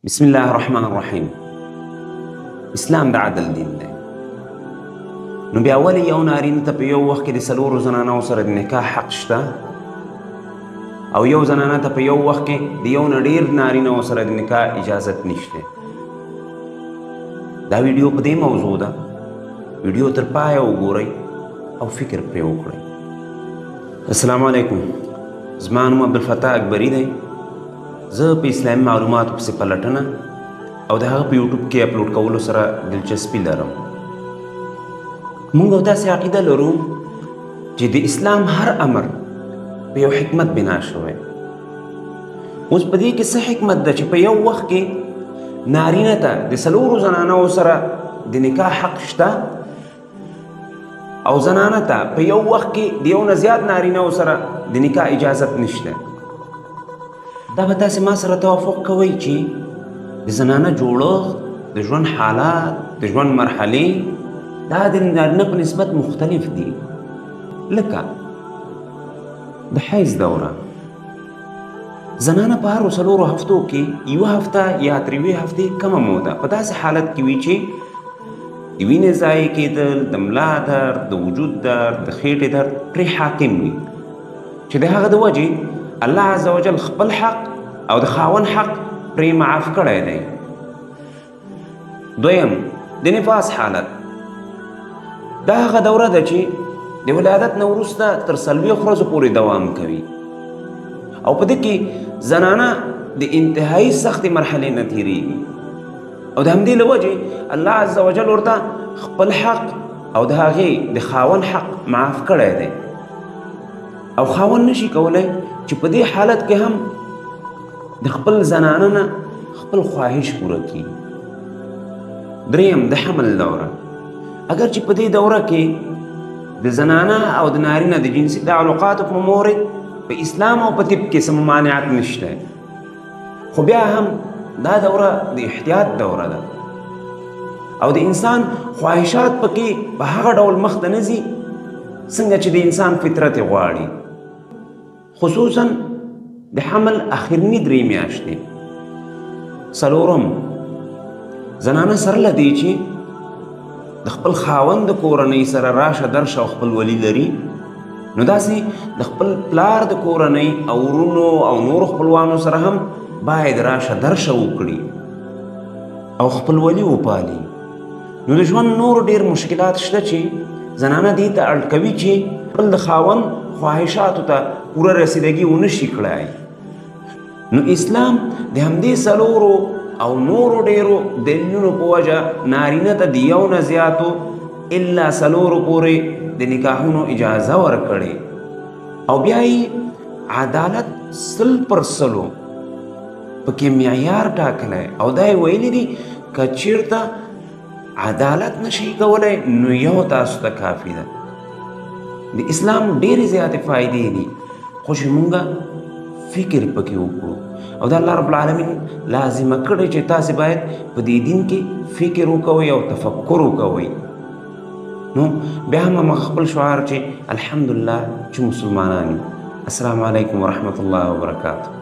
بسم الله الرحمن الرحیم. اسلام د عدل دین دی. نو بیا ولې یو نارینه ته په یو وخت کې د څلورو زنانو سره د نکاح حق شته او یو زنانه ته په یو وخت کې د یو نه ډېر نارینهو سره د نکاح اجازت نشته؟ دا ویډیو په دې موضوع ده. ویډیو تر پایه وګورئ او فکر پرې وکړئ. السلام علیکم. زما نوم عبدالفتاح اکبري دی. زه په اسلامي معلوماتو پسې پلټنه او د هغه په یوټیوب کې اپلوډ کولو سره دلچسپي لرم. موږ داسې عقیده لرو چې د اسلام هر امر په یو حکمت بنا شوی. اوس په دې کې څه حکمت ده چې په یو وخت کې نارینه ته د څلورو زنانو سره د نکاح حق شته او زنانه ته په یو وخت کې د یو نه زیات نارینهو سره د نکاح اجازت نشته. دا به تاسې ما سره توافق کوئ چې د زنانه جوړښت، د ژوند حالات، د ژوند مرحلې دا د نارینه په نسبت مختلف دي. لکه د حیض دوره، زنانه په هرو څلورو هفتو کې یوه هفته یا تر یوې هفتې کمه موده په داسې حالت کې وي چې د وینې ضایع کېدل، د ملا درد، د وجود درد، د خېټې درد پرې حاکم وي چې د هغه د وجې الله عز وجل خپل حق او د خاوند حق پرې معاف کړی دی. دویم، د نفاس حالت. دا هغه دوره ده چې د ولادت نه وروسته تر 40 ورځو پورې دوام کوي او په دې کې زنانه د انتهایی سختې مرحلې نه تېرېږي او د همدې له وجې الله عز وجل ورته خپل حق او د هغې د خاوند حق معاف کړی دی او خاوند نشي کولی چې په دې حالت کې هم د خپل زنانه نه خپل خواهش پوره کړي. دریم، د حمل دوره. اگر چې په دې دوره کې د زنانه او د نارینه د جنسي تعلقاتو په مورد په اسلام او په طب کې څه ممانعت نشته، خو بیا هم دا دوره د احتیاط دوره ده او د انسان خواهشات پکې په هغه ډول مخ ته نه ځي څنګه چې د انسان فطرت یې غواړي. خصوصا د حمل اخرنی 3 میاشتې. څلورم، زنانه سره له دې چې د خپل خاوند د کورنۍ سره راشه درشه او خپلولي لري، نو داسې د خپل پلار د کورنۍ او ورونو او نورو خپلوانو سره هم باید راشه درشه وکړي او خپلولي وپالي. نو د ژوند نور ډېر مشکلات شته چې زنانه دې ته اړ کوي چې خپل د خاوند خواهشاتو ته پوره رسیدګي ونه شي کړای. نو اسلام د همدې څلورو او نورو ډېرو دلیلونو په وجه نارینه ته د یو نه زیاتو الا څلورو پورې د نکاحونو اجازه ورکړې او بیا یې عدالت 100% پکې معیار ټاکلی او دا یې ویلي دي که چېرته عدالت نشي کولی نو یو تاسو ته کافي ده. د اسلام ډېرې زیاتې فایدې دي خو چې مونږ فکر پکې وکړو او د الله رب العالمین لازمه کړې چې تاسې باید په دې دین کې فکر وکوئ او تفکر وکوئ. نو بیا هم همغه خپل شعار چې الحمدلله چې مسلمانان یو. السلام علیکم ورحمة الله وبرکاته.